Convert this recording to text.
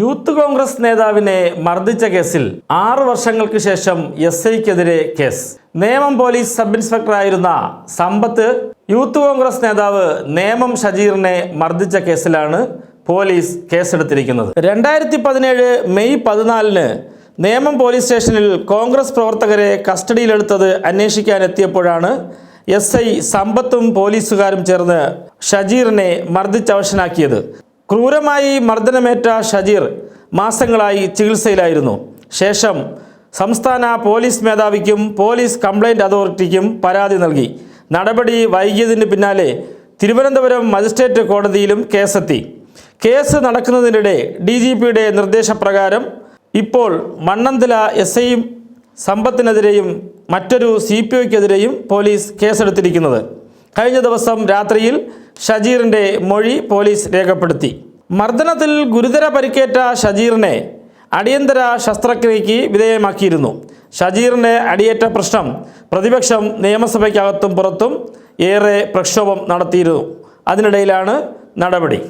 Youth Congress നേതാവിനെ മർദ്ദിച്ച കേസിൽ 6 വർഷങ്ങൾക്ക് ശേഷം എസ്.ഐക്കെതിരെ കേസ്. നേമം പോലീസ് സബ് ഇൻസ്പെക്ടറായിരുന്ന സമ്പത്ത് യൂത്ത് കോൺഗ്രസ് നേതാവ് നേമം ഷജീറിനെ മർദ്ദിച്ച കേസിലാണ് പോലീസ് കേസെടുത്തിരിക്കുന്നത്. 2017 മെയ് 14 നേമം പോലീസ് സ്റ്റേഷനിൽ കോൺഗ്രസ് പ്രവർത്തകരെ കസ്റ്റഡിയിലെടുത്തത് അന്വേഷിക്കാനെത്തിയപ്പോഴാണ് എസ്.ഐ സമ്പത്തും പോലീസുകാരും ചേർന്ന് ഷജീറിനെ മർദ്ദിച്ചവശനാക്കിയത്. ക്രൂരമായി മർദ്ദനമേറ്റ ഷജീർ മാസങ്ങളായി ചികിത്സയിലായിരുന്നു. ശേഷം സംസ്ഥാന പോലീസ് മേധാവിക്കും പോലീസ് കംപ്ലൈൻറ്റ് അതോറിറ്റിക്കും പരാതി നൽകി. നടപടി വൈകിയതിന് പിന്നാലെ തിരുവനന്തപുരം മജിസ്ട്രേറ്റ് കോടതിയിലും കേസെത്തി. കേസ് നടക്കുന്നതിനിടെ DGPയുടെ നിർദ്ദേശപ്രകാരം ഇപ്പോൾ മണ്ണന്തല എസ്.ഐയും സമ്പത്തിനെതിരെയും മറ്റൊരു CPOക്കെതിരെയും പോലീസ് കേസെടുത്തിരിക്കുന്നത്. കഴിഞ്ഞ ദിവസം രാത്രിയിൽ ഷജീറിൻ്റെ മൊഴി പോലീസ് രേഖപ്പെടുത്തി. മർദ്ദനത്തിൽ ഗുരുതര പരിക്കേറ്റ ഷജീറിനെ അടിയന്തര ശസ്ത്രക്രിയയ്ക്ക് വിധേയമാക്കിയിരുന്നു. ഷജീറിന് അടിയേറ്റ പ്രശ്നം പ്രതിപക്ഷം നിയമസഭയ്ക്കകത്തും പുറത്തും ഏറെ പ്രക്ഷോഭം നടത്തിയിരുന്നു. അതിനിടയിലാണ് നടപടി.